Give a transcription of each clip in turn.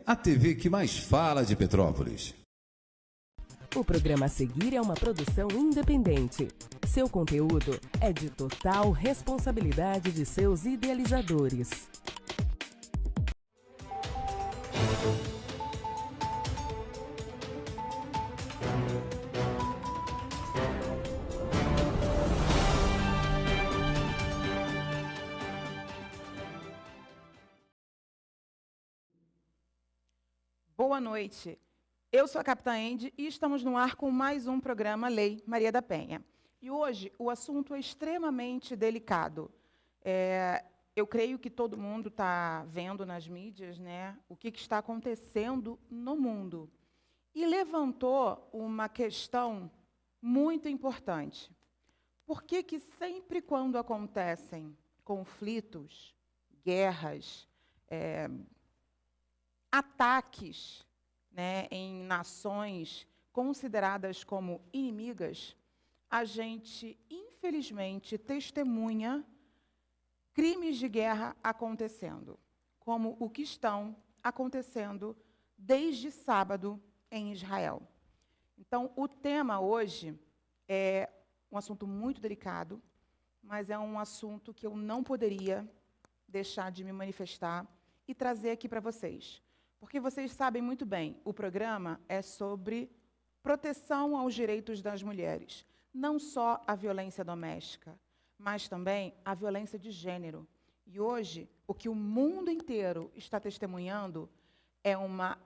a TV que mais fala de Petrópolis. O programa a seguir é uma produção independente. Seu conteúdo é de total responsabilidade de seus idealizadores. Boa noite. Eu sou a Capitã Andy e estamos no ar com mais um programa Lei Maria da Penha. E hoje o assunto é extremamente delicado. Eu creio que todo mundo está vendo nas mídias, né, o que está acontecendo no mundo. E levantou uma questão muito importante. Por que sempre quando acontecem conflitos, guerras, ataques, né, em nações consideradas como inimigas, a gente, infelizmente, testemunha crimes de guerra acontecendo, como o que estão acontecendo desde sábado em Israel. Então, o tema hoje é um assunto muito delicado, mas é um assunto que eu não poderia deixar de me manifestar e trazer aqui para vocês. Porque vocês sabem muito bem, o programa é sobre proteção aos direitos das mulheres. Não só a violência doméstica, mas também a violência de gênero. E hoje, o que o mundo inteiro está testemunhando é uma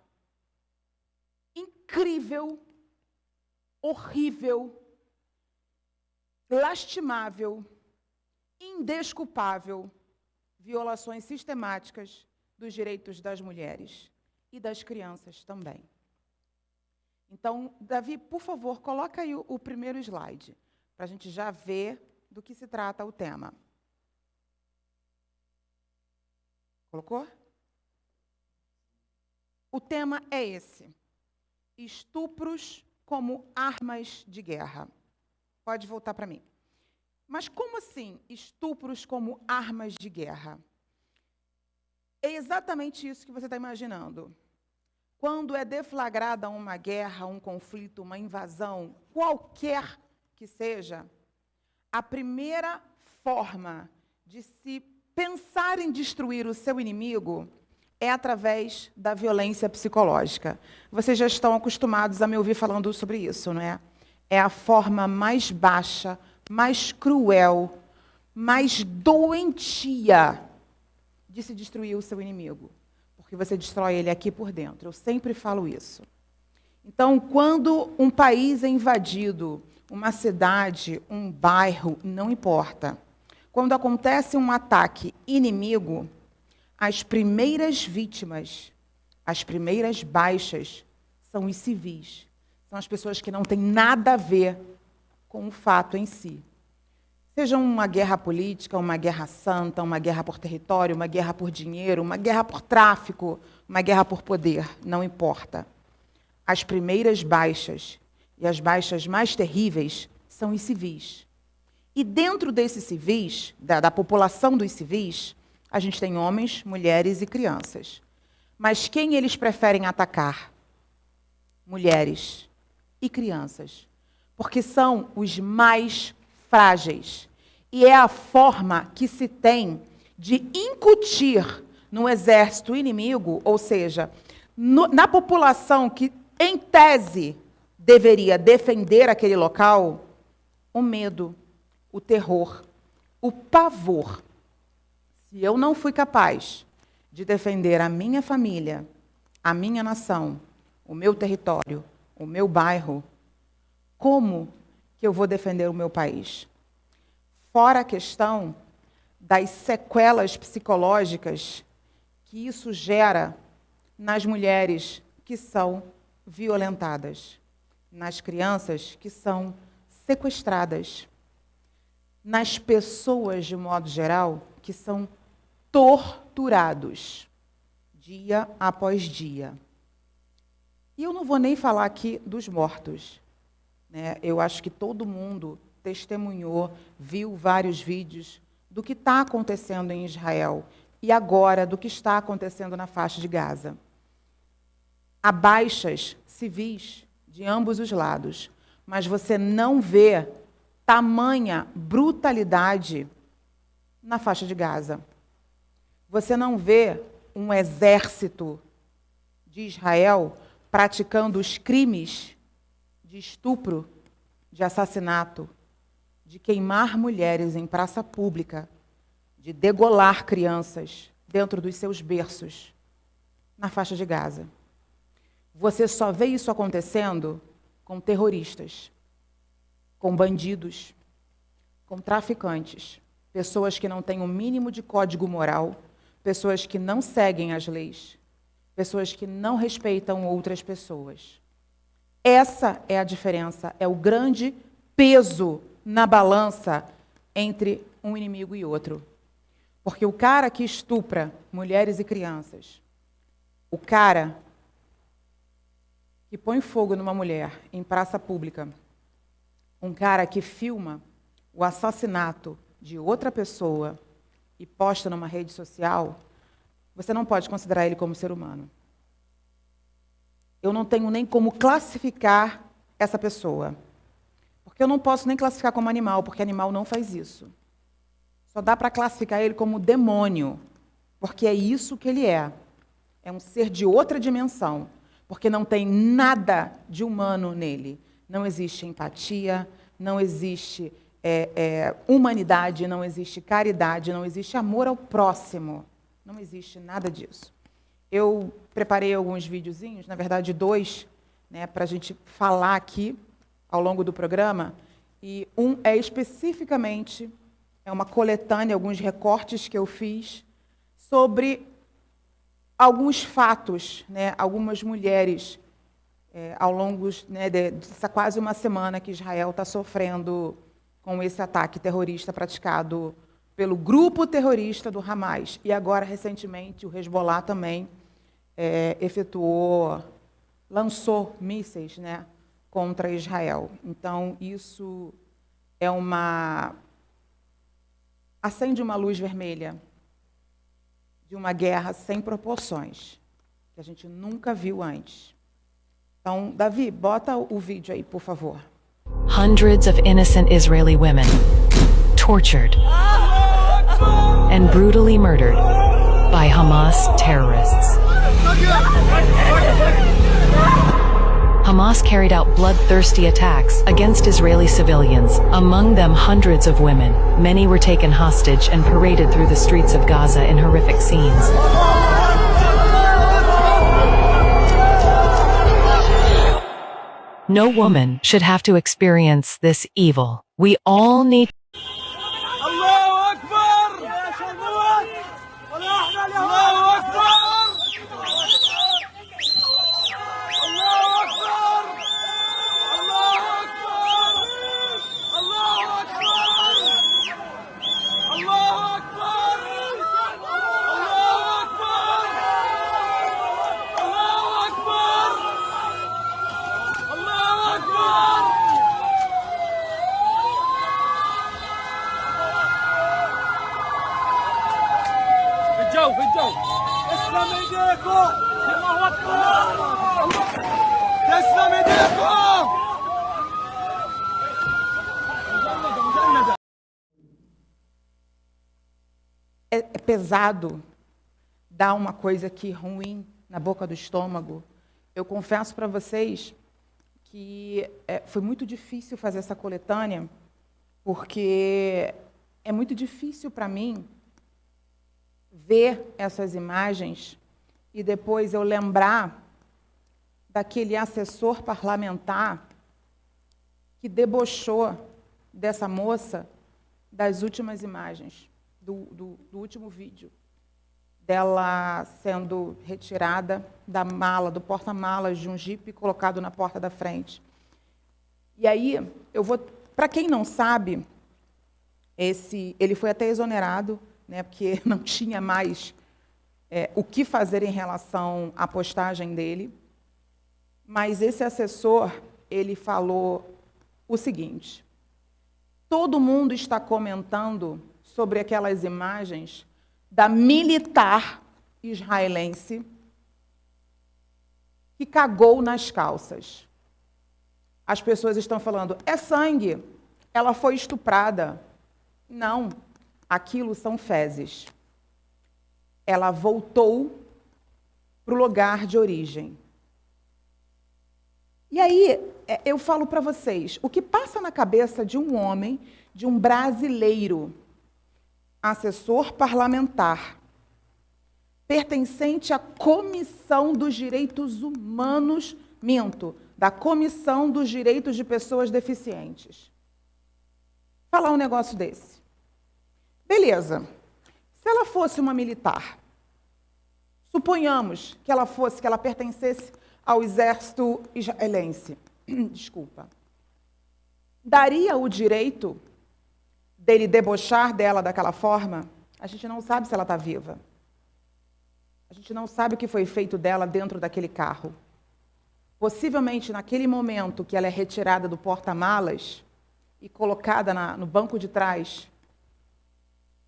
incrível, horrível, lastimável, indesculpável violações sistemáticas dos direitos das mulheres. E das crianças também. Então, Davi, por favor, coloca aí o primeiro slide, para a gente já ver do que se trata o tema. Colocou? O tema é esse: estupros como armas de guerra. Pode voltar para mim. Mas como assim, estupros como armas de guerra? É exatamente isso que você está imaginando. Quando é deflagrada uma guerra, um conflito, uma invasão, qualquer que seja, a primeira forma de se pensar em destruir o seu inimigo é através da violência psicológica. Vocês já estão acostumados a me ouvir falando sobre isso, não é? É a forma mais baixa, mais cruel, mais doentia de se destruir o seu inimigo. Porque você destrói ele aqui por dentro. Eu sempre falo isso. Então, quando um país é invadido, uma cidade, um bairro, não importa. Quando acontece um ataque inimigo, as primeiras vítimas, as primeiras baixas, são os civis. São as pessoas que não têm nada a ver com o fato em si. Seja uma guerra política, uma guerra santa, uma guerra por território, uma guerra por dinheiro, uma guerra por tráfico, uma guerra por poder, não importa. As primeiras baixas e as baixas mais terríveis são os civis. E dentro desses civis, da população dos civis, a gente tem homens, mulheres e crianças. Mas quem eles preferem atacar? Mulheres e crianças. Porque são os mais frágeis. E é a forma que se tem de incutir no exército inimigo, ou seja, na população que, em tese, deveria defender aquele local, o medo, o terror, o pavor. Se eu não fui capaz de defender a minha família, a minha nação, o meu território, o meu bairro, como que eu vou defender o meu país? Fora a questão das sequelas psicológicas que isso gera nas mulheres que são violentadas, nas crianças que são sequestradas, nas pessoas, de modo geral, que são torturados, dia após dia. E eu não vou nem falar aqui dos mortos, né? Eu acho que todo mundo testemunhou, viu vários vídeos do que está acontecendo em Israel e agora do que está acontecendo na faixa de Gaza. há baixas civis de ambos os lados, mas você não vê tamanha brutalidade na faixa de Gaza. Você não vê um exército de Israel praticando os crimes de estupro, de assassinato, de queimar mulheres em praça pública, de degolar crianças dentro dos seus berços, na faixa de Gaza. Você só vê isso acontecendo com terroristas, com bandidos, com traficantes, pessoas que não têm o mínimo de código moral, pessoas que não seguem as leis, pessoas que não respeitam outras pessoas. Essa é a diferença, é o grande peso na balança entre um inimigo e outro. Porque o cara que estupra mulheres e crianças, o cara que põe fogo numa mulher em praça pública, um cara que filma o assassinato de outra pessoa e posta numa rede social, você não pode considerar ele como ser humano. Eu não tenho nem como classificar essa pessoa. Porque eu não posso nem classificar como animal, porque animal não faz isso. Só dá para classificar ele como demônio, porque é isso que ele é. É um ser de outra dimensão, porque não tem nada de humano nele. Não existe empatia, não existe humanidade, não existe caridade, não existe amor ao próximo. Não existe nada disso. Eu preparei alguns videozinhos, na verdade 2, né, para a gente falar aqui ao longo do programa, e um é especificamente, é uma coletânea, alguns recortes que eu fiz sobre alguns fatos, né, algumas mulheres, ao longo, né, dessa quase uma semana que Israel está sofrendo com esse ataque terrorista praticado pelo grupo terrorista do Hamas. E agora, recentemente, o Hezbollah também lançou mísseis, né, contra Israel. Então, isso é acende uma luz vermelha de uma guerra sem proporções, que a gente nunca viu antes. Então, Davi, bota o vídeo aí, por favor. Hundreds of innocent Israeli women tortured and brutally murdered by Hamas terrorists. Hamas carried out bloodthirsty attacks against Israeli civilians, among them hundreds of women. Many were taken hostage and paraded through the streets of Gaza in horrific scenes. No woman should have to experience this evil. We all need É pesado dar uma coisa aqui ruim na boca do estômago. Eu confesso para vocês que foi muito difícil fazer essa coletânea, porque é muito difícil para mim ver essas imagens e depois eu lembrar daquele assessor parlamentar que debochou dessa moça das últimas imagens, do último vídeo, dela sendo retirada da mala, do porta-malas de um jipe e colocado na porta da frente. E aí, para quem não sabe, ele foi até exonerado, né, porque não tinha mais o que fazer em relação à postagem dele. Mas esse assessor, ele falou o seguinte: todo mundo está comentando sobre aquelas imagens da militar israelense que cagou nas calças. As pessoas estão falando, é sangue, ela foi estuprada. Não, aquilo são fezes. Ela voltou para o lugar de origem. E aí, eu falo para vocês, o que passa na cabeça de um homem, de um brasileiro, assessor parlamentar, pertencente à Comissão dos Direitos Humanos, da Comissão dos Direitos de Pessoas Deficientes. Falar um negócio desse. Beleza. Se ela fosse uma militar, suponhamos que ela pertencesse ao exército israelense. Desculpa. Daria o direito dele debochar dela daquela forma? A gente não sabe se ela está viva. A gente não sabe o que foi feito dela dentro daquele carro. Possivelmente, naquele momento que ela é retirada do porta-malas e colocada no banco de trás,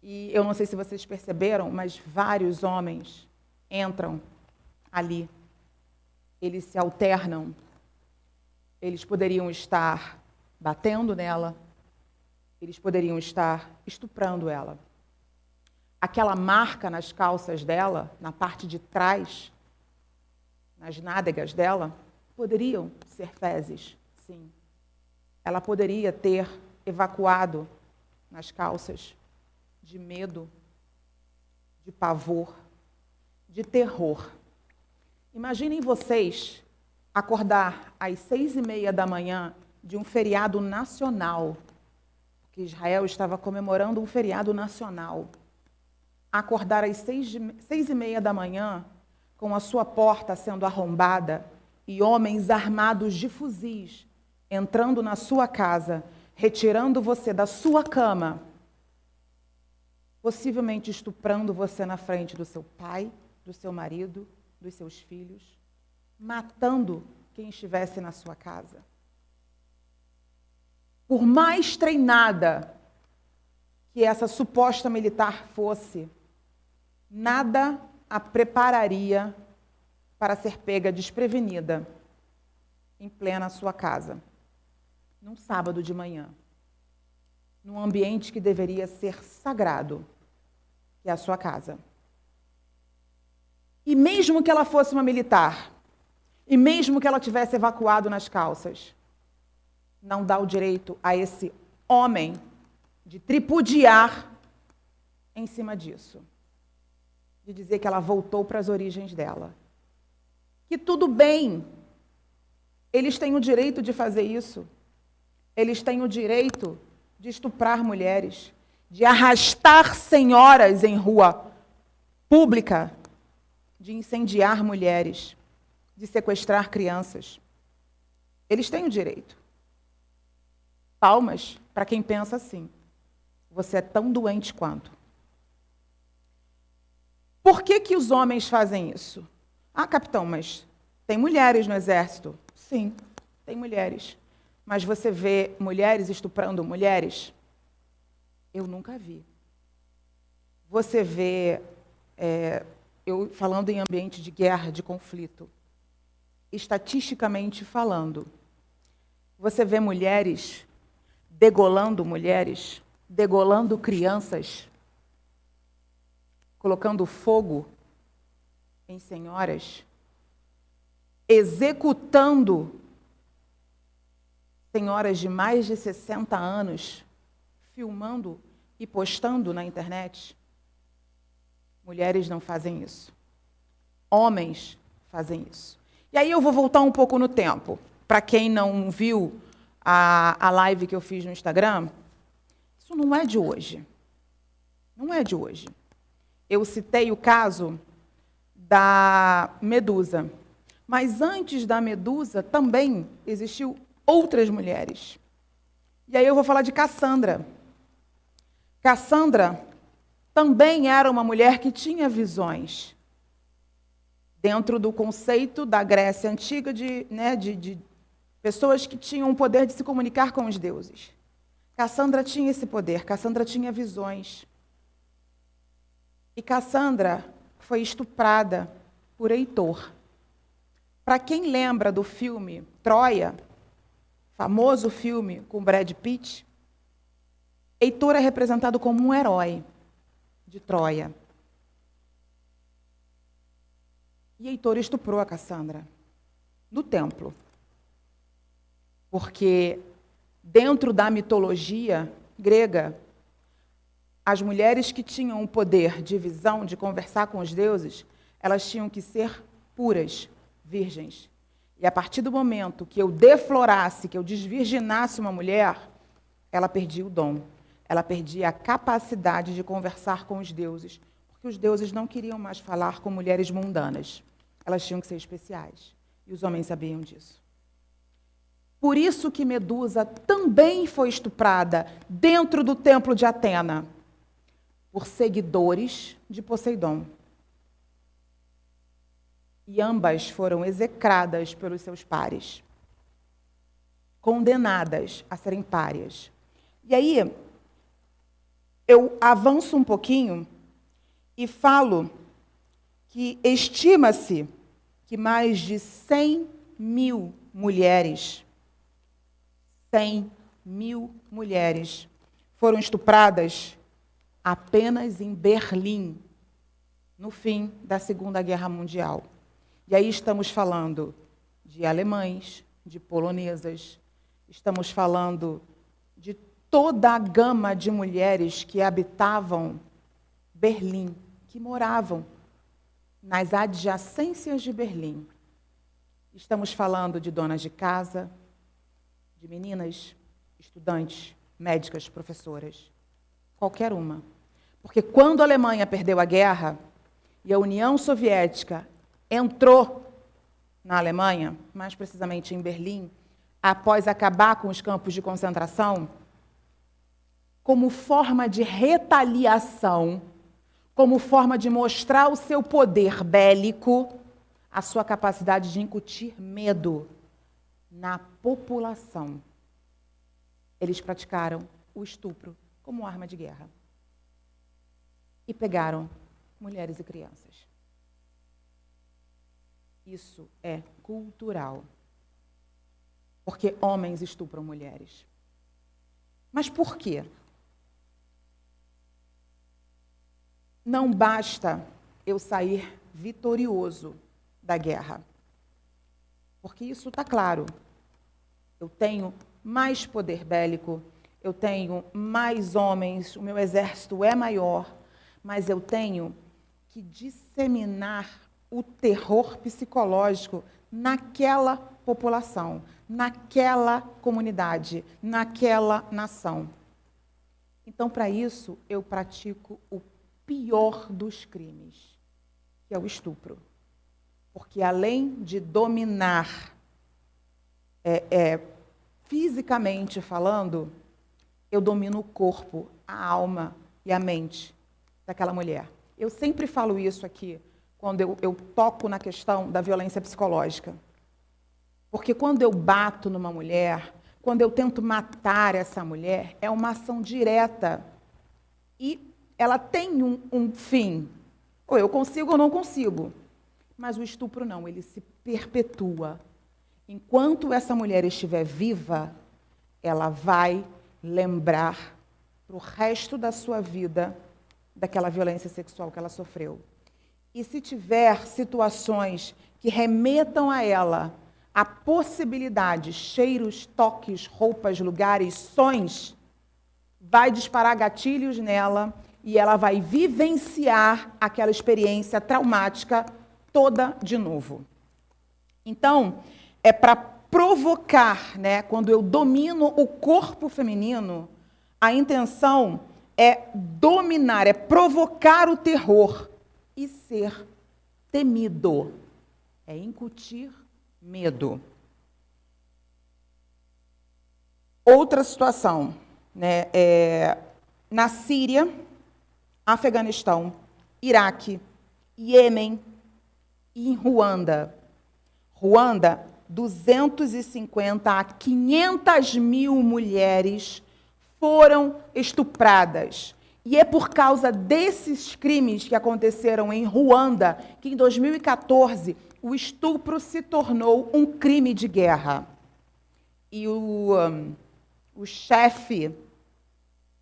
e eu não sei se vocês perceberam, mas vários homens entram ali. Eles se alternam. Eles poderiam estar batendo nela. Eles poderiam estar estuprando ela. Aquela marca nas calças dela, na parte de trás, nas nádegas dela, poderiam ser fezes, sim. Ela poderia ter evacuado nas calças de medo, de pavor, de terror. Imaginem vocês acordar às 6h30 da manhã de um feriado nacional, que Israel estava comemorando um feriado nacional. Acordar às 6h30 da manhã com a sua porta sendo arrombada e homens armados de fuzis entrando na sua casa, retirando você da sua cama, possivelmente estuprando você na frente do seu pai, do seu marido, dos seus filhos, matando quem estivesse na sua casa. Por mais treinada que essa suposta militar fosse, nada a prepararia para ser pega desprevenida em plena sua casa, num sábado de manhã, num ambiente que deveria ser sagrado, que é a sua casa. E mesmo que ela fosse uma militar, e mesmo que ela tivesse evacuado nas calças, não dá o direito a esse homem de tripudiar em cima disso. De dizer que ela voltou para as origens dela. Que tudo bem, eles têm o direito de fazer isso. Eles têm o direito de estuprar mulheres, de arrastar senhoras em rua pública, de incendiar mulheres, de sequestrar crianças. Eles têm o direito. Palmas para quem pensa assim. Você é tão doente quanto. Por que os homens fazem isso? Ah, capitão, mas tem mulheres no exército? Sim, tem mulheres. Mas você vê mulheres estuprando mulheres? Eu nunca vi. Você vê, eu falando em ambiente de guerra, de conflito, estatisticamente falando, você vê mulheres degolando crianças, colocando fogo em senhoras, executando senhoras de mais de 60 anos, filmando e postando na internet. Mulheres não fazem isso. Homens fazem isso. E aí eu vou voltar um pouco no tempo. Para quem não viu a live que eu fiz no Instagram, isso não é de hoje. Não é de hoje. Eu citei o caso da Medusa. Mas antes da Medusa também existiu outras mulheres. E aí eu vou falar de Cassandra. Cassandra também era uma mulher que tinha visões. Dentro do conceito da Grécia Antiga de pessoas que tinham o poder de se comunicar com os deuses. Cassandra tinha esse poder, Cassandra tinha visões. E Cassandra foi estuprada por Heitor. Para quem lembra do filme Troia, famoso filme com Brad Pitt, Heitor é representado como um herói de Troia. E Heitor estuprou a Cassandra no templo. Porque dentro da mitologia grega, as mulheres que tinham o poder de visão, de conversar com os deuses, elas tinham que ser puras, virgens. E a partir do momento que eu deflorasse, que eu desvirginasse uma mulher, ela perdia o dom. Ela perdia a capacidade de conversar com os deuses, porque os deuses não queriam mais falar com mulheres mundanas. Elas tinham que ser especiais. E os homens sabiam disso. Por isso que Medusa também foi estuprada dentro do templo de Atena, por seguidores de Poseidon. E ambas foram execradas pelos seus pares, condenadas a serem párias. E aí, eu avanço um pouquinho e falo que estima-se que mais de 100 mil mulheres, 100 mil mulheres foram estupradas apenas em Berlim, no fim da Segunda Guerra Mundial. E aí estamos falando de alemães, de polonesas, estamos falando de toda a gama de mulheres que habitavam Berlim, que moravam nas adjacências de Berlim. Estamos falando de donas de casa, de meninas, estudantes, médicas, professoras, qualquer uma. Porque quando a Alemanha perdeu a guerra e a União Soviética entrou na Alemanha, mais precisamente em Berlim, após acabar com os campos de concentração, como forma de retaliação, como forma de mostrar o seu poder bélico, a sua capacidade de incutir medo na população. Eles praticaram o estupro como arma de guerra. E pegaram mulheres e crianças. Isso é cultural. Porque homens estupram mulheres. Mas por quê? Não basta eu sair vitorioso da guerra. Porque isso está claro. Eu tenho mais poder bélico, eu tenho mais homens, o meu exército é maior, mas eu tenho que disseminar o terror psicológico naquela população, naquela comunidade, naquela nação. Então, para isso, eu pratico o pior dos crimes, que é o estupro. Porque, além de dominar fisicamente falando, eu domino o corpo, a alma e a mente daquela mulher. Eu sempre falo isso aqui, quando eu toco na questão da violência psicológica. Porque quando eu bato numa mulher, quando eu tento matar essa mulher, é uma ação direta. E ela tem um fim. Ou eu consigo ou não consigo. Mas o estupro não, ele se perpetua. Enquanto essa mulher estiver viva, ela vai lembrar para o resto da sua vida daquela violência sexual que ela sofreu. E se tiver situações que remetam a ela a possibilidades, cheiros, toques, roupas, lugares, sons, vai disparar gatilhos nela e ela vai vivenciar aquela experiência traumática toda de novo. Então, é para provocar, né, quando eu domino o corpo feminino, a intenção é dominar, é provocar o terror e ser temido. É incutir medo. Outra situação, né, na Síria, Afeganistão, Iraque, Iêmen e em Ruanda. Ruanda, 250 a 500 mil mulheres foram estupradas. E é por causa desses crimes que aconteceram em Ruanda que, em 2014, o estupro se tornou um crime de guerra. E o chefe,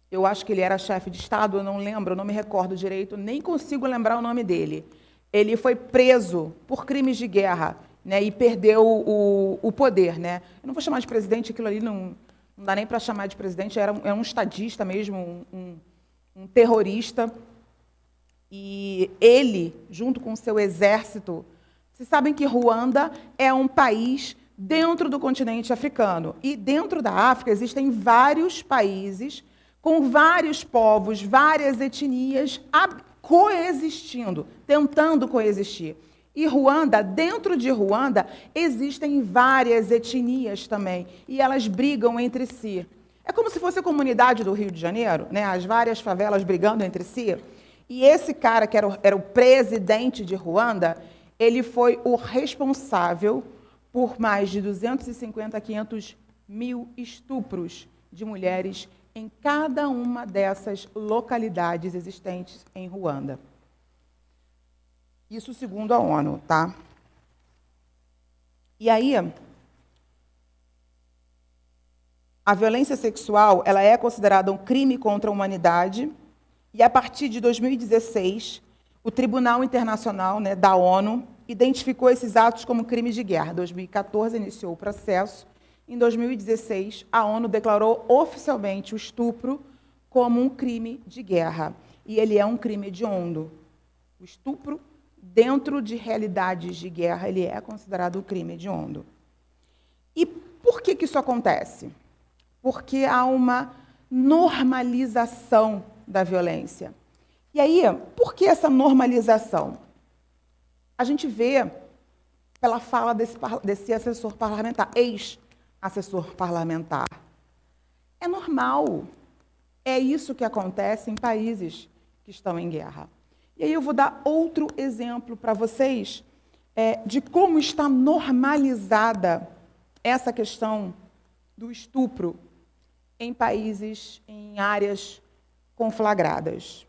eu acho que ele era chefe de Estado, eu não lembro, não me recordo direito, nem consigo lembrar o nome dele. Ele foi preso por crimes de guerra, né, e perdeu o poder. Né? Eu não vou chamar de presidente, aquilo ali não dá nem para chamar de presidente, era um estadista mesmo, um terrorista. E ele, junto com o seu exército, vocês sabem que Ruanda é um país dentro do continente africano. E dentro da África existem vários países com vários povos, várias etnias coexistindo, tentando coexistir. E Ruanda, dentro de Ruanda, existem várias etnias também, e elas brigam entre si. É como se fosse a comunidade do Rio de Janeiro, né? As várias favelas brigando entre si. E esse cara, que era o presidente de Ruanda, ele foi o responsável por mais de 250 a 500 mil estupros de mulheres em cada uma dessas localidades existentes em Ruanda. Isso segundo a ONU, tá? E aí, a violência sexual, ela é considerada um crime contra a humanidade, e a partir de 2016, o Tribunal Internacional, né, da ONU identificou esses atos como crimes de guerra. Em 2014, iniciou o processo. Em 2016, a ONU declarou oficialmente o estupro como um crime de guerra. E ele é um crime hediondo. O estupro, dentro de realidades de guerra, ele é considerado um crime hediondo. E por que isso acontece? Porque há uma normalização da violência. E aí, por que essa normalização? A gente vê pela fala desse assessor parlamentar, ex-assessor parlamentar. É normal. É isso que acontece em países que estão em guerra. E aí eu vou dar outro exemplo para vocês de como está normalizada essa questão do estupro em países, em áreas conflagradas.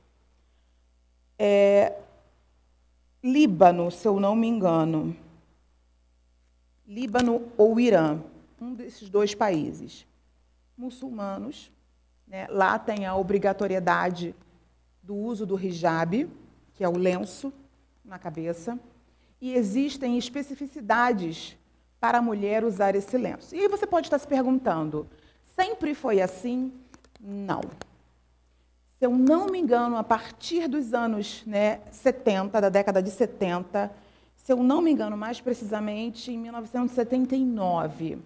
Líbano, se eu não me engano. Líbano ou Irã, um desses dois países. Muçulmanos, né, lá tem a obrigatoriedade do uso do hijab, que é o lenço na cabeça, e existem especificidades para a mulher usar esse lenço. E aí você pode estar se perguntando, sempre foi assim? Não. Se eu não me engano, a partir dos anos 70, da década de 70, se eu não me engano, mais precisamente em 1979,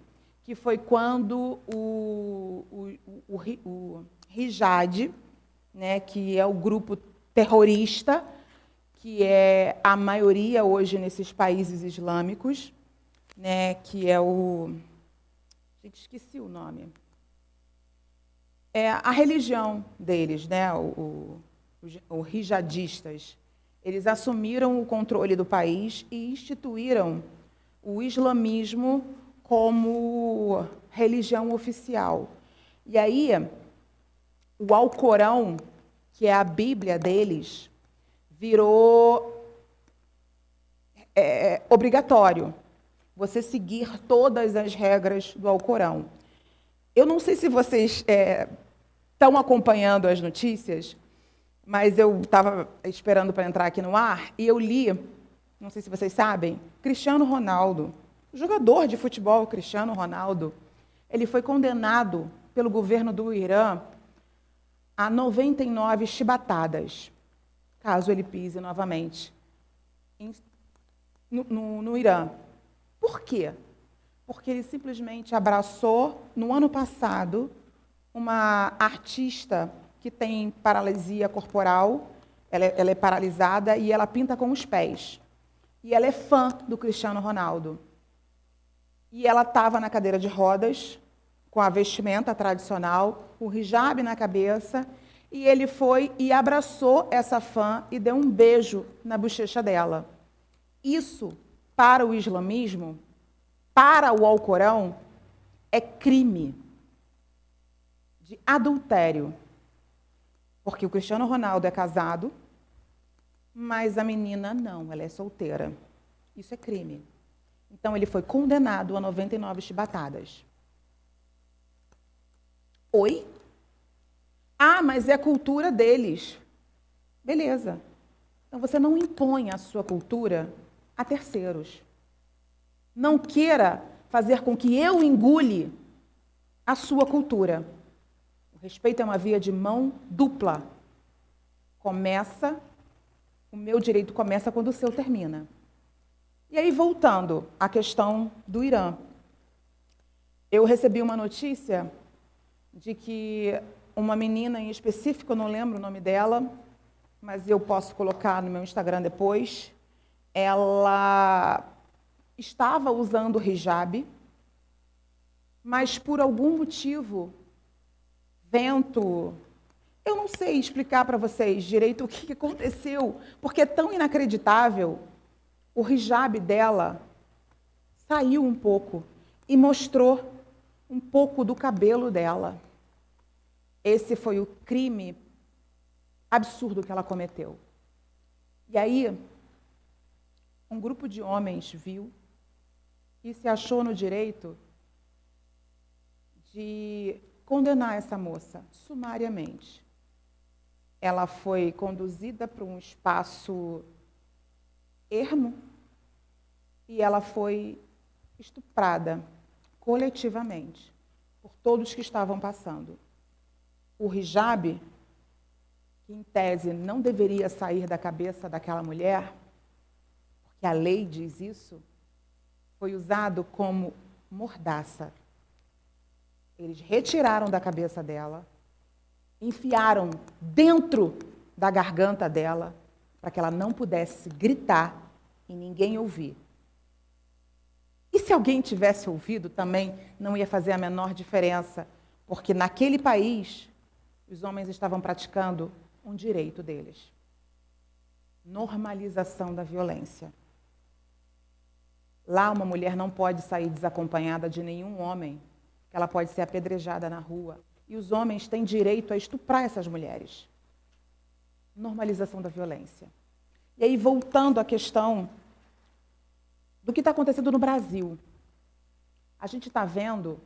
que foi quando o Jihad, né, que é o grupo terrorista, que é a maioria hoje nesses países islâmicos, né, que é o... Gente, esqueci o nome. É a religião deles, né, os jihadistas. Eles assumiram o controle do país e instituíram o islamismo como religião oficial. E aí, o Alcorão, que é a Bíblia deles, virou obrigatório você seguir todas as regras do Alcorão. Eu não sei se vocês estão acompanhando as notícias, mas eu estava esperando para entrar aqui no ar e eu li, não sei se vocês sabem, Cristiano Ronaldo, o jogador de futebol Cristiano Ronaldo, ele foi condenado pelo governo do Irã a 99 chibatadas, caso ele pise novamente no Irã. Por quê? Porque ele simplesmente abraçou, no ano passado, uma artista que tem paralisia corporal, ela é paralisada e ela pinta com os pés. E ela é fã do Cristiano Ronaldo. E ela estava na cadeira de rodas, com a vestimenta tradicional, o hijab na cabeça, e ele foi e abraçou essa fã e deu um beijo na bochecha dela. Isso, para o islamismo, para o Alcorão, é crime de adultério. Porque o Cristiano Ronaldo é casado, mas a menina não, ela é solteira. Isso é crime. Então, ele foi condenado a 99 chibatadas. Oi? Ah, mas é a cultura deles. Beleza. Então, você não impõe a sua cultura a terceiros. Não queira fazer com que eu engule a sua cultura. O respeito é uma via de mão dupla. O meu direito começa quando o seu termina. E aí, voltando à questão do Irã. Eu recebi uma notícia de que uma menina em específico, eu não lembro o nome dela, mas eu posso colocar no meu Instagram depois, ela estava usando o hijab, mas por algum motivo, vento, eu não sei explicar para vocês direito o que aconteceu, porque é tão inacreditável, o hijab dela saiu um pouco e mostrou um pouco do cabelo dela. Esse foi o crime absurdo que ela cometeu. E aí, um grupo de homens viu e se achou no direito de condenar essa moça sumariamente. Ela foi conduzida para um espaço ermo e ela foi estuprada coletivamente por todos que estavam passando. O hijab, que em tese não deveria sair da cabeça daquela mulher, porque a lei diz isso, foi usado como mordaça. Eles retiraram da cabeça dela, enfiaram dentro da garganta dela, para que ela não pudesse gritar e ninguém ouvir. E se alguém tivesse ouvido também, não ia fazer a menor diferença, porque naquele país, os homens estavam praticando um direito deles. Normalização da violência. Lá, uma mulher não pode sair desacompanhada de nenhum homem, que ela pode ser apedrejada na rua. E os homens têm direito a estuprar essas mulheres. Normalização da violência. E aí, voltando à questão do que está acontecendo no Brasil. A gente está vendo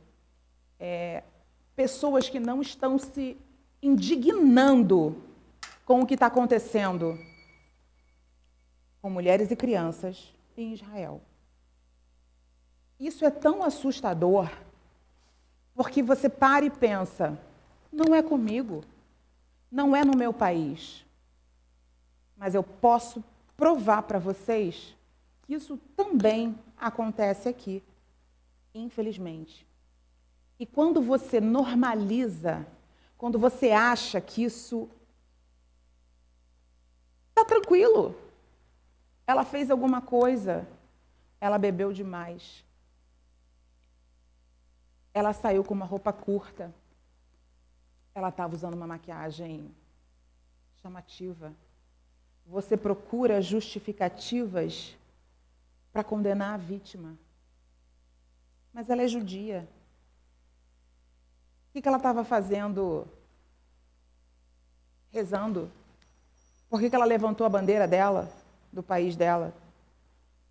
pessoas que não estão se indignando com o que está acontecendo com mulheres e crianças em Israel. Isso é tão assustador, porque você para e pensa, não é comigo, não é no meu país, mas eu posso provar para vocês que isso também acontece aqui, infelizmente. E quando você normaliza, quando você acha que isso está tranquilo, ela fez alguma coisa, ela bebeu demais, ela saiu com uma roupa curta, ela estava usando uma maquiagem chamativa. Você procura justificativas para condenar a vítima. Mas ela é judia. O que ela estava fazendo? Rezando? Por que ela levantou a bandeira dela, do país dela?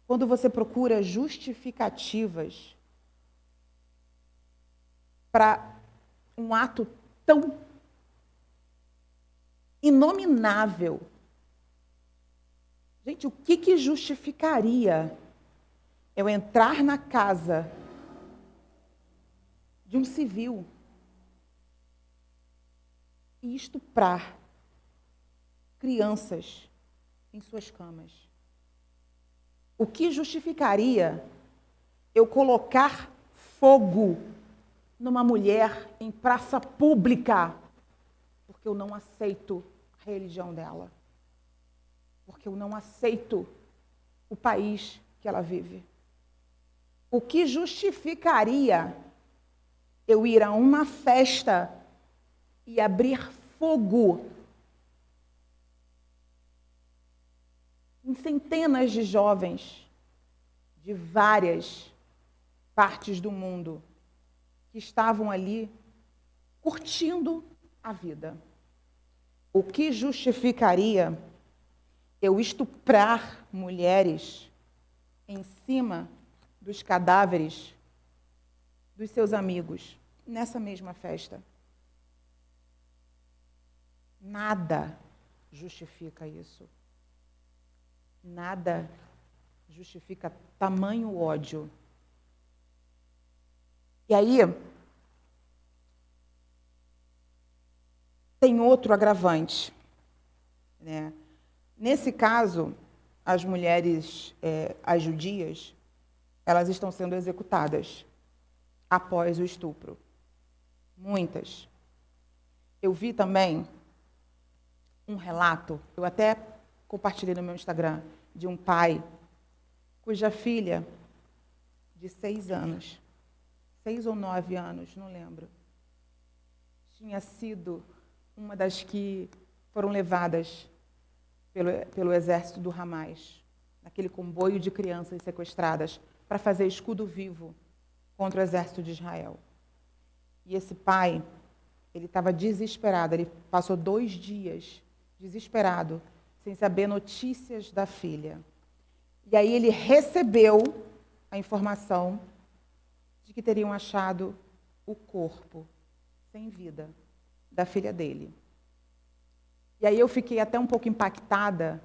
Quando você procura justificativas para um ato tão inominável. Gente, o que justificaria eu entrar na casa de um civil e estuprar crianças em suas camas? O que justificaria eu colocar fogo numa mulher em praça pública, porque eu não aceito a religião dela, porque eu não aceito o país que ela vive? O que justificaria eu ir a uma festa e abrir fogo em centenas de jovens de várias partes do mundo que estavam ali curtindo a vida? O que justificaria eu estuprar mulheres em cima dos cadáveres dos seus amigos, nessa mesma festa. Nada justifica isso. Nada justifica tamanho ódio. E aí, tem outro agravante, né? Nesse caso, as mulheres, as judias, elas estão sendo executadas após o estupro. Muitas. Eu vi também um relato, eu até compartilhei no meu Instagram, de um pai cuja filha de 6 anos, 6 ou 9 anos, não lembro, tinha sido uma das que foram levadas pelo exército do Hamas, naquele comboio de crianças sequestradas, para fazer escudo vivo contra o exército de Israel. E esse pai, ele estava desesperado, ele passou 2 dias desesperado, sem saber notícias da filha. E aí ele recebeu a informação de que teriam achado o corpo sem vida da filha dele. E aí eu fiquei até um pouco impactada,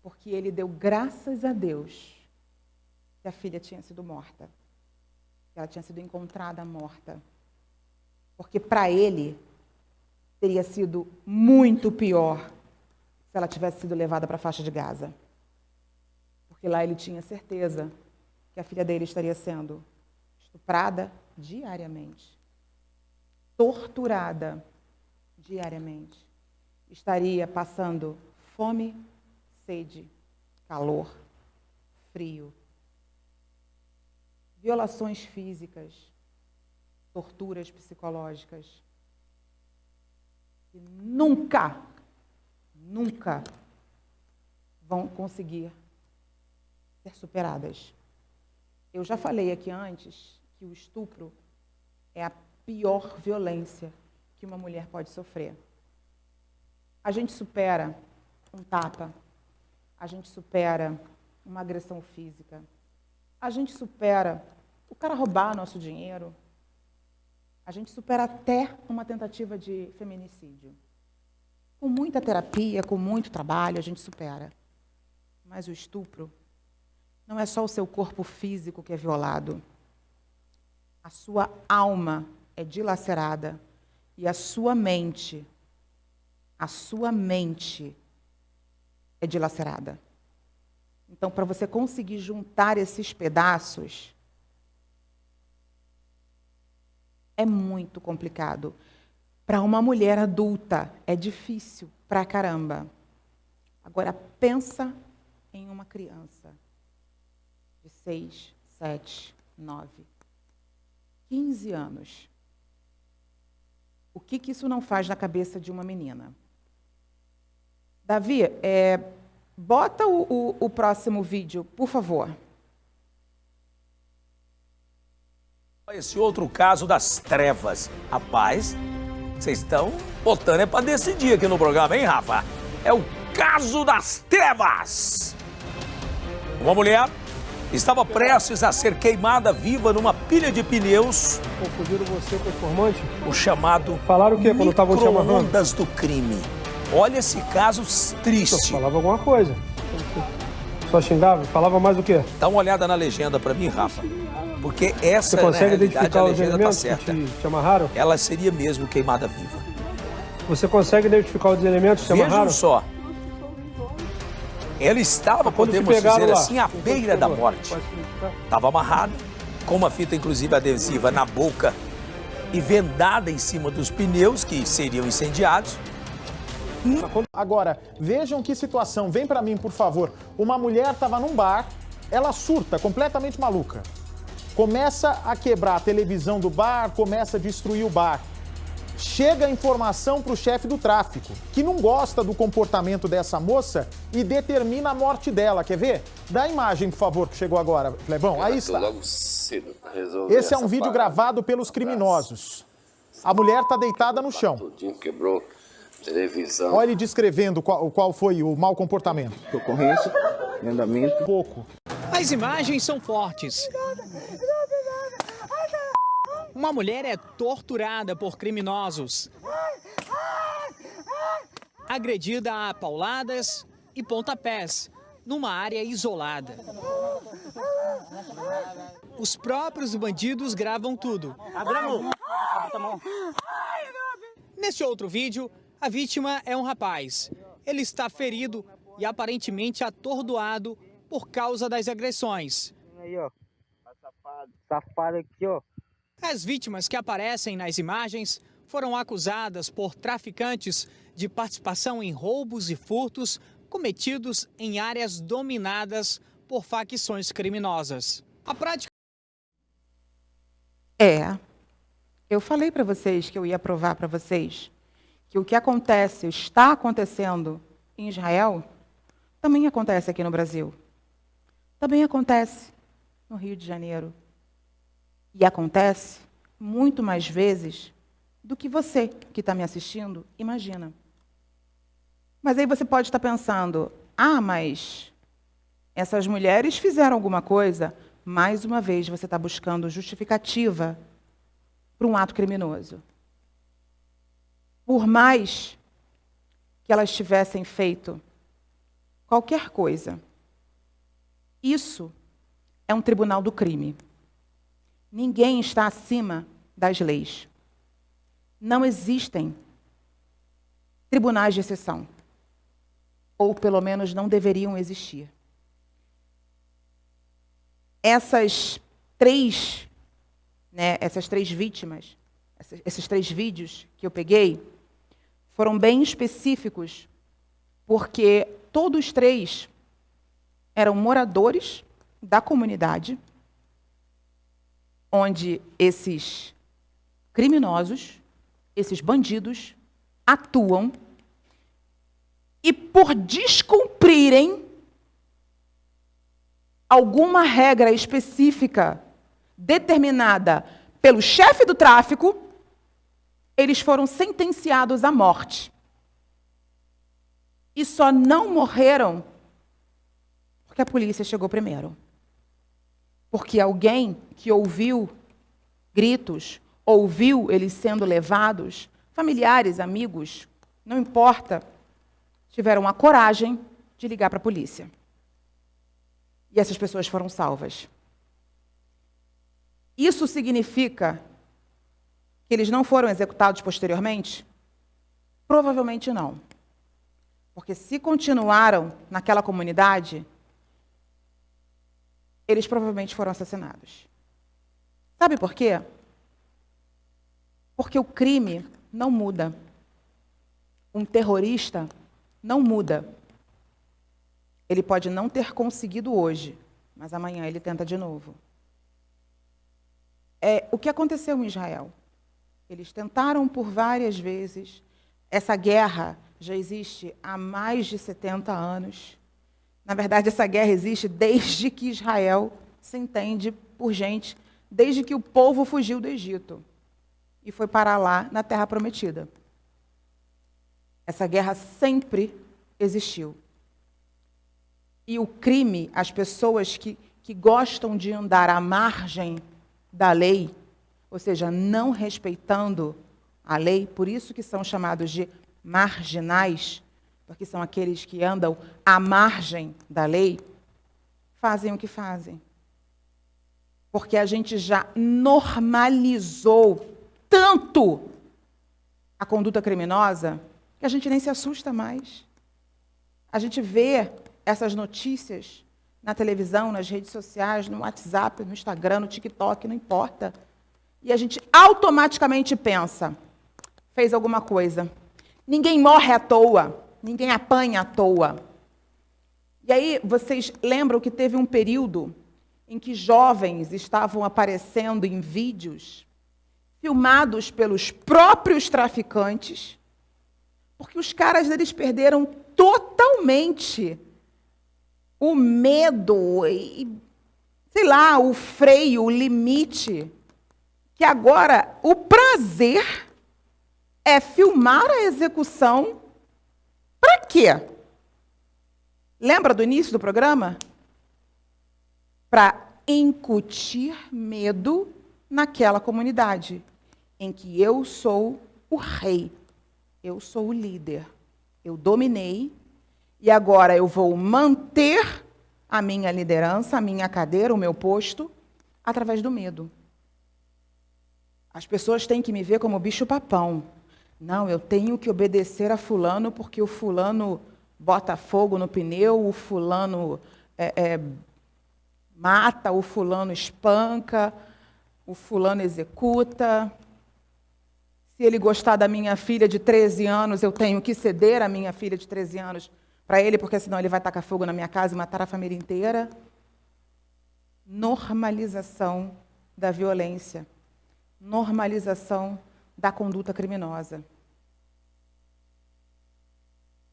porque ele deu graças a Deus que a filha tinha sido morta, que ela tinha sido encontrada morta. Porque para ele teria sido muito pior se ela tivesse sido levada para a faixa de Gaza. Porque lá ele tinha certeza que a filha dele estaria sendo estuprada diariamente, torturada diariamente, estaria passando fome, sede, calor, frio, violações físicas, torturas psicológicas, que nunca vão conseguir ser superadas. Eu já falei aqui antes que o estupro é a pior violência que uma mulher pode sofrer. A gente supera um tapa, a gente supera uma agressão física, a gente supera o cara roubar nosso dinheiro, a gente supera até uma tentativa de feminicídio. Com muita terapia, com muito trabalho, a gente supera. Mas o estupro não é só o seu corpo físico que é violado. A sua alma é dilacerada e a sua mente é dilacerada. Então, para você conseguir juntar esses pedaços, é muito complicado. Para uma mulher adulta, é difícil pra caramba. Agora, pensa em uma criança de 6, 7, 9, 15 anos. O que isso não faz na cabeça de uma menina? Davi, bota o próximo vídeo, por favor. Esse outro caso das trevas. Rapaz, vocês estão botando para decidir aqui no programa, hein, Rafa? É o caso das trevas. Uma mulher estava prestes a ser queimada viva numa pilha de pneus. Confundiram você com o informante? O chamado Falaram o quê quando estavam te amarrando? micro-ondas do crime. Olha esse caso triste. Falava alguma coisa. Só xingava? Falava mais o quê? Dá uma olhada na legenda para mim, Rafa. Porque essa, Você consegue na realidade, identificar a os legenda tá elementos certa. que te amarraram? Ela seria mesmo queimada viva. Você consegue identificar os elementos que te amarraram? Vejam só. Ela estava, Quando te podemos pegaram dizer lá, assim, à quem beira da pegou? morte. Pode identificar? Estava amarrada, com uma fita inclusive adesiva na boca e vendada em cima dos pneus que seriam incendiados. Agora, vejam que situação. Vem pra mim, por favor. Uma mulher estava num bar, ela surta, completamente maluca. Começa a quebrar a televisão do bar, começa a destruir o bar. Chega a informação para o chefe do tráfico, que não gosta do comportamento dessa moça e determina a morte dela. Quer ver? Dá a imagem, por favor, que chegou agora, Clebão. Aí está. Esse é um vídeo gravado pelos criminosos. A mulher está deitada no chão. Quebrou televisão. Olha ele descrevendo qual foi o mau comportamento. Ocorrência, em andamento. Pouco. As imagens são fortes. Uma mulher é torturada por criminosos, agredida a pauladas e pontapés, numa área isolada. Os próprios bandidos gravam tudo. Neste outro vídeo, a vítima é um rapaz. Ele está ferido e aparentemente atordoado por causa das agressões. Aí, ó. Safado aqui, ó. As vítimas que aparecem nas imagens foram acusadas por traficantes de participação em roubos e furtos cometidos em áreas dominadas por facções criminosas. A prática... Eu falei para vocês que eu ia provar para vocês que o que acontece, está acontecendo em Israel, também acontece aqui no Brasil. Também acontece no Rio de Janeiro. E acontece muito mais vezes do que você que está me assistindo imagina. Mas aí você pode estar pensando, mas essas mulheres fizeram alguma coisa. Mais uma vez você está buscando justificativa para um ato criminoso. Por mais que elas tivessem feito qualquer coisa, isso é um tribunal do crime. Ninguém está acima das leis. Não existem tribunais de exceção. Ou, pelo menos, não deveriam existir. Essas três vítimas, esses 3 vídeos que eu peguei, foram bem específicos, porque todos 3 eram moradores da comunidade, onde esses criminosos, esses bandidos, atuam e, por descumprirem alguma regra específica determinada pelo chefe do tráfico, eles foram sentenciados à morte. E só não morreram porque a polícia chegou primeiro. Porque alguém que ouviu gritos, ouviu eles sendo levados, familiares, amigos, não importa, tiveram a coragem de ligar para a polícia. E essas pessoas foram salvas. Isso significa que eles não foram executados posteriormente? Provavelmente não. Porque se continuaram naquela comunidade, eles provavelmente foram assassinados. Sabe por quê? Porque o crime não muda. Um terrorista não muda. Ele pode não ter conseguido hoje, mas amanhã ele tenta de novo. O que aconteceu em Israel? Eles tentaram por várias vezes. Essa guerra já existe há mais de 70 anos. Na verdade, essa guerra existe desde que Israel se entende por gente, desde que o povo fugiu do Egito e foi parar lá na Terra Prometida. Essa guerra sempre existiu. E o crime, as pessoas que gostam de andar à margem da lei, ou seja, não respeitando a lei, por isso que são chamados de marginais, porque são aqueles que andam à margem da lei, fazem o que fazem. Porque a gente já normalizou tanto a conduta criminosa que a gente nem se assusta mais. A gente vê essas notícias na televisão, nas redes sociais, no WhatsApp, no Instagram, no TikTok, não importa. E a gente automaticamente pensa, fez alguma coisa. Ninguém morre à toa, ninguém apanha à toa. E aí, vocês lembram que teve um período em que jovens estavam aparecendo em vídeos filmados pelos próprios traficantes, porque os caras deles perderam totalmente o medo e, sei lá, o freio, o limite, que agora o prazer é filmar a execução. Para quê? Lembra do início do programa? para incutir medo naquela comunidade, em que eu sou o rei, eu sou o líder, eu dominei, e agora eu vou manter a minha liderança, a minha cadeira, o meu posto, através do medo. As pessoas têm que me ver como bicho-papão. Não, eu tenho que obedecer a fulano porque o fulano bota fogo no pneu, o fulano mata, o fulano espanca, o fulano executa. Se ele gostar da minha filha de 13 anos, eu tenho que ceder a minha filha de 13 anos para ele, porque senão ele vai tacar fogo na minha casa e matar a família inteira. Normalização da violência. Normalização da conduta criminosa.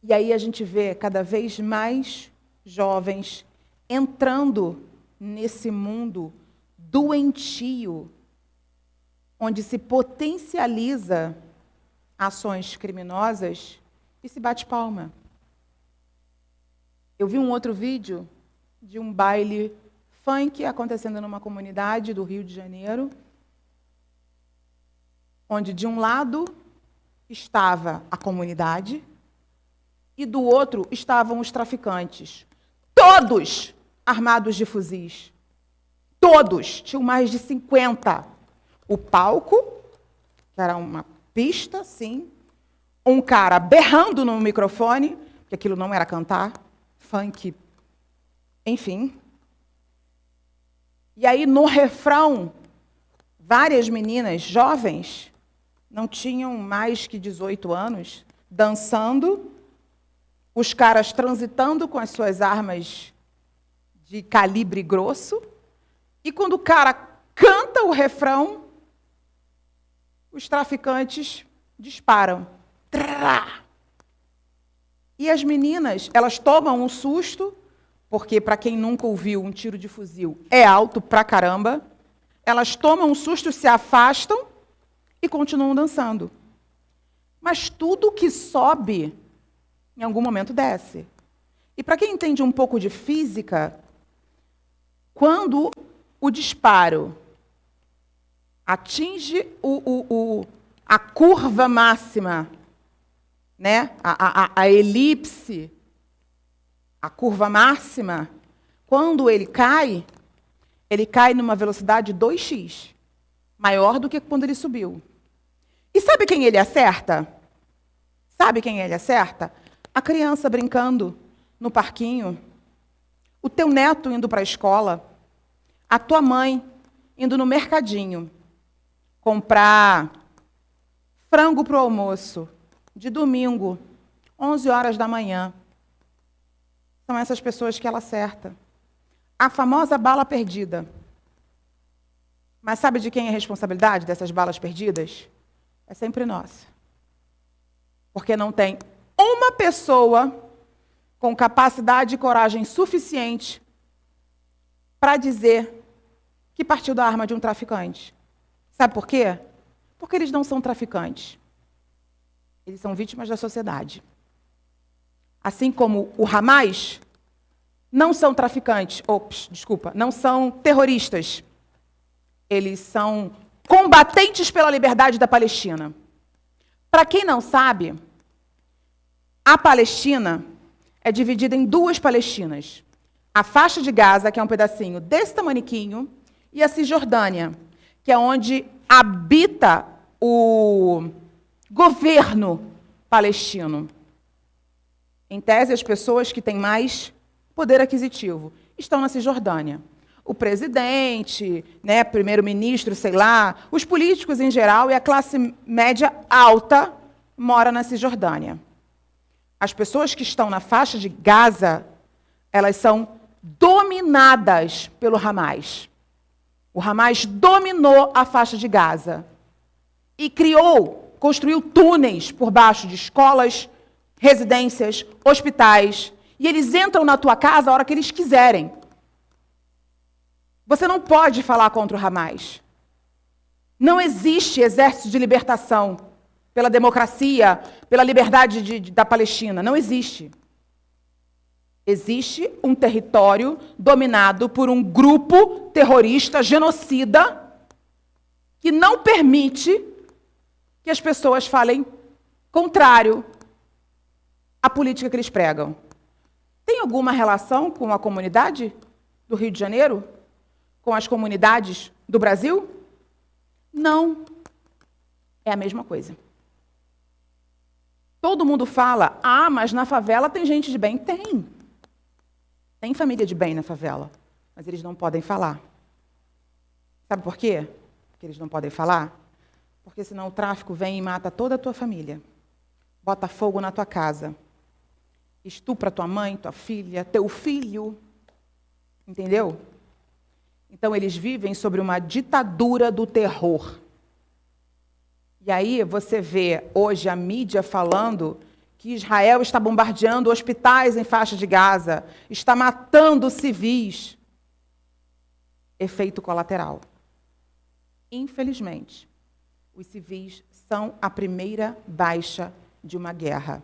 E aí a gente vê cada vez mais jovens entrando nesse mundo doentio, onde se potencializa ações criminosas e se bate palma. Eu vi um outro vídeo de um baile funk acontecendo numa comunidade do Rio de Janeiro, onde de um lado estava a comunidade e do outro estavam os traficantes, todos armados de fuzis. Todos, tinham mais de 50. O palco, que era uma pista, sim, um cara berrando no microfone, que aquilo não era cantar, funk, enfim. E aí, no refrão, várias meninas jovens, não tinham mais que 18 anos, dançando, os caras transitando com as suas armas de calibre grosso, e quando o cara canta o refrão, os traficantes disparam. Trá! E as meninas, elas tomam um susto, porque, para quem nunca ouviu, um tiro de fuzil é alto pra caramba. Elas tomam um susto, se afastam e continuam dançando. Mas tudo que sobe, em algum momento desce. E para quem entende um pouco de física, quando o disparo atinge a curva máxima, né? a elipse, a curva máxima, quando ele cai numa velocidade 2x, maior do que quando ele subiu. E sabe quem ele acerta? Sabe quem ele acerta? A criança brincando no parquinho, o teu neto indo para a escola, a tua mãe indo no mercadinho comprar frango para o almoço, de domingo, 11 horas da manhã. São essas pessoas que ela acerta. A famosa bala perdida. Mas sabe de quem é a responsabilidade dessas balas perdidas? É sempre nossa. Porque não tem uma pessoa com capacidade e coragem suficiente para dizer que partiu da arma de um traficante. Sabe por quê? Porque eles não são traficantes. Eles são vítimas da sociedade. Assim como o Hamas não são traficantes, não são terroristas. Eles são combatentes pela liberdade da Palestina. Para quem não sabe, a Palestina é dividida em duas Palestinas. A faixa de Gaza, que é um pedacinho desse tamaniquinho, e a Cisjordânia, que é onde habita o governo palestino. Em tese, as pessoas que têm mais poder aquisitivo estão na Cisjordânia. O presidente, né, primeiro-ministro, sei lá, os políticos em geral e a classe média alta mora na Cisjordânia. As pessoas que estão na faixa de Gaza, elas são dominadas pelo Hamas. O Hamas dominou a faixa de Gaza e construiu túneis por baixo de escolas, residências, hospitais, e eles entram na tua casa a hora que eles quiserem. Você não pode falar contra o Hamas. Não existe exército de libertação pela democracia, pela liberdade da Palestina. Não existe. Existe um território dominado por um grupo terrorista genocida que não permite que as pessoas falem contrário à política que eles pregam. Tem alguma relação com a comunidade do Rio de Janeiro? Com as comunidades do Brasil? Não. É a mesma coisa. Todo mundo fala, mas na favela tem gente de bem. Tem. Tem família de bem na favela, mas eles não podem falar. Sabe por quê que eles não podem falar? Porque senão o tráfico vem e mata toda a tua família. Bota fogo na tua casa. Estupra tua mãe, tua filha, teu filho. Entendeu? Então eles vivem sobre uma ditadura do terror. E aí você vê hoje a mídia falando que Israel está bombardeando hospitais em faixa de Gaza, está matando civis. Efeito colateral. Infelizmente, os civis são a primeira baixa de uma guerra.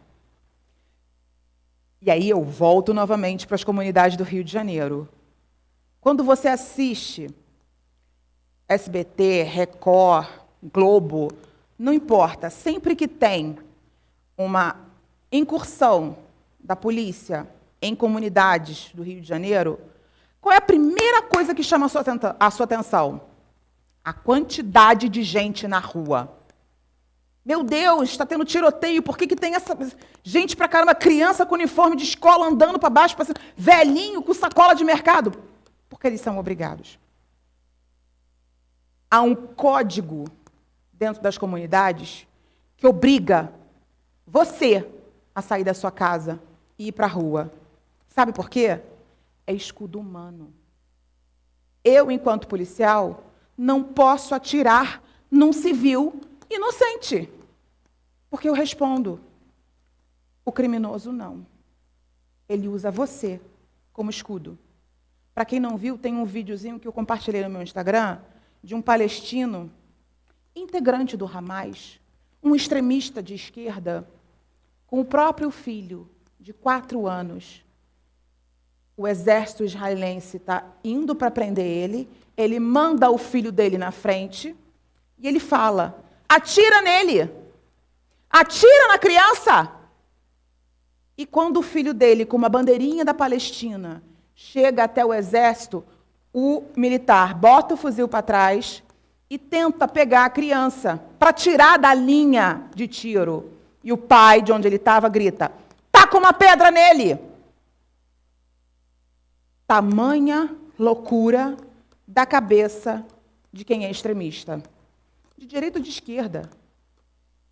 E aí eu volto novamente para as comunidades do Rio de Janeiro. Quando você assiste SBT, Record, Globo, não importa, sempre que tem uma incursão da polícia em comunidades do Rio de Janeiro, qual é a primeira coisa que chama a sua atenção? A quantidade de gente na rua. Meu Deus, está tendo tiroteio, por que tem essa gente pra caramba, criança com uniforme de escola andando para baixo, velhinho com sacola de mercado? Porque eles são obrigados. Há um código dentro das comunidades que obriga você a sair da sua casa e ir para a rua. Sabe por quê? É escudo humano. Eu, enquanto policial, não posso atirar num civil inocente. Porque eu respondo. O criminoso não. Ele usa você como escudo. Para quem não viu, tem um videozinho que eu compartilhei no meu Instagram de um palestino integrante do Hamas, um extremista de esquerda, com o próprio filho, de 4 anos. O exército israelense está indo para prender ele manda o filho dele na frente, e ele fala, atira nele! Atira na criança! E quando o filho dele, com uma bandeirinha da Palestina, chega até o exército, o militar bota o fuzil para trás e tenta pegar a criança para tirar da linha de tiro. E o pai, de onde ele estava, grita, taca uma pedra nele! Tamanha loucura da cabeça de quem é extremista. De direita ou de esquerda.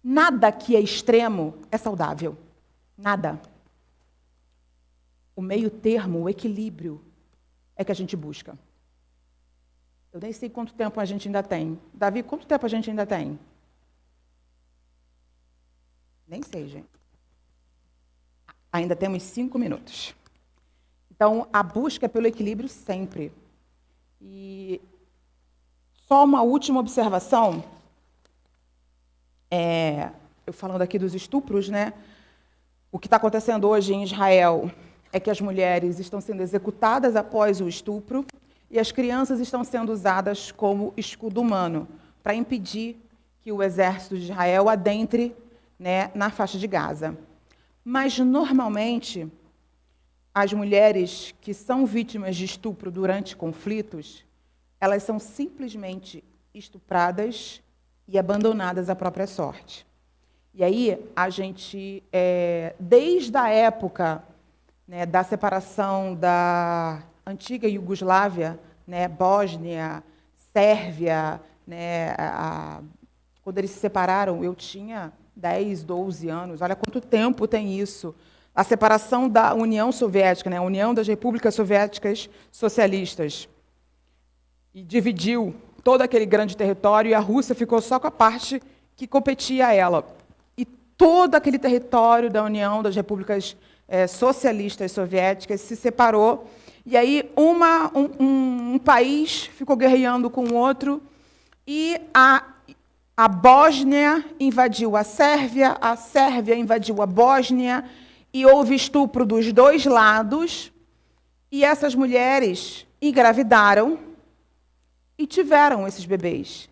Nada que é extremo é saudável. Nada. O meio termo, o equilíbrio, é que a gente busca. Eu nem sei quanto tempo a gente ainda tem. Davi, quanto tempo a gente ainda tem? Nem sei, gente. Ainda temos 5 minutos. Então, a busca é pelo equilíbrio sempre. E só uma última observação. Eu falando aqui dos estupros, né? O que está acontecendo hoje em Israel é que as mulheres estão sendo executadas após o estupro e as crianças estão sendo usadas como escudo humano para impedir que o exército de Israel adentre, né, na faixa de Gaza. Mas, normalmente, as mulheres que são vítimas de estupro durante conflitos, elas são simplesmente estupradas e abandonadas à própria sorte. E aí, a gente, desde a época, né, da separação da antiga Iugoslávia, né, Bósnia, Sérvia, né, quando eles se separaram, eu tinha 10, 12 anos, olha quanto tempo tem isso. A separação da União Soviética, né, a União das Repúblicas Soviéticas Socialistas, e dividiu todo aquele grande território, e a Rússia ficou só com a parte que competia a ela. E todo aquele território da União das Repúblicas Socialistas Soviéticas se separou, e aí um país ficou guerreando com o outro, e a Bósnia invadiu a Sérvia invadiu a Bósnia, e houve estupro dos dois lados, e essas mulheres engravidaram e tiveram esses bebês.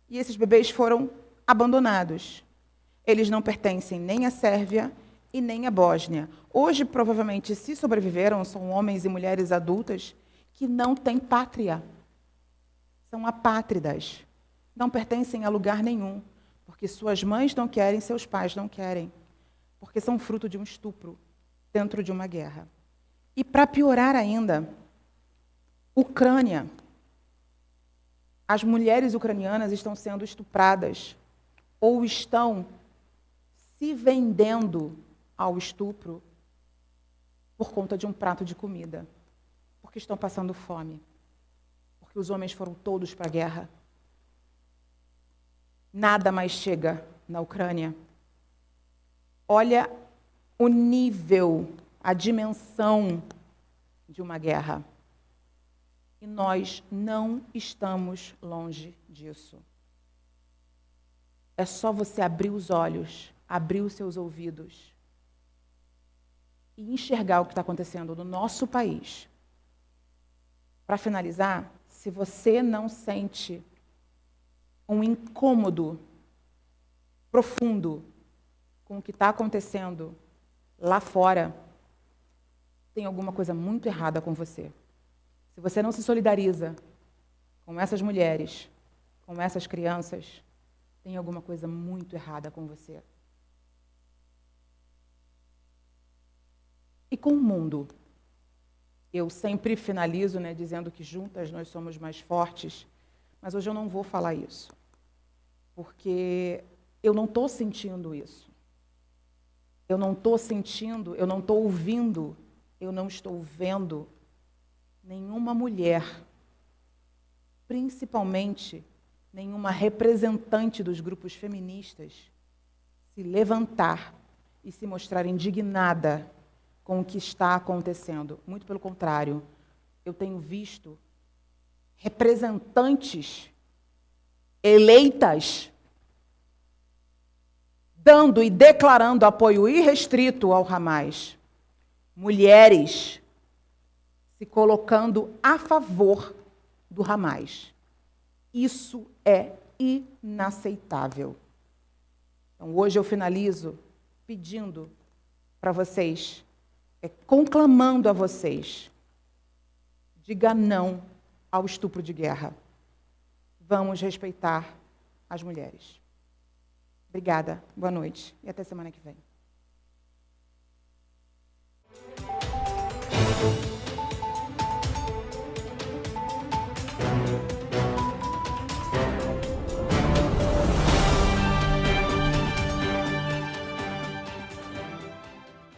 E esses bebês foram abandonados. Eles não pertencem nem à Sérvia e nem à Bósnia. Hoje, provavelmente, se sobreviveram, são homens e mulheres adultas que não têm pátria. São apátridas. Não pertencem a lugar nenhum, porque suas mães não querem, seus pais não querem, porque são fruto de um estupro dentro de uma guerra. E, para piorar ainda, Ucrânia. As mulheres ucranianas estão sendo estupradas ou estão se vendendo ao estupro por conta de um prato de comida, porque estão passando fome, porque os homens foram todos para a guerra. Nada mais chega na Ucrânia. Olha o nível, a dimensão de uma guerra. E nós não estamos longe disso. É só você abrir os olhos, abrir os seus ouvidos e enxergar o que está acontecendo no nosso país. Para finalizar, se você não sente um incômodo profundo com o que está acontecendo lá fora, tem alguma coisa muito errada com você. Se você não se solidariza com essas mulheres, com essas crianças, tem alguma coisa muito errada com você. E com o mundo? Eu sempre finalizo, dizendo que juntas nós somos mais fortes, mas hoje eu não vou falar isso, porque eu não estou sentindo isso. Eu não estou sentindo, eu não estou ouvindo, eu não estou vendo nenhuma mulher, principalmente nenhuma representante dos grupos feministas, se levantar e se mostrar indignada com o que está acontecendo. Muito pelo contrário, eu tenho visto representantes eleitas dando e declarando apoio irrestrito ao Hamas. Mulheres se colocando a favor do Hamas. Isso é inaceitável. Então, hoje eu finalizo pedindo para vocês, conclamando a vocês, diga não ao estupro de guerra. Vamos respeitar as mulheres. Obrigada, boa noite e até semana que vem.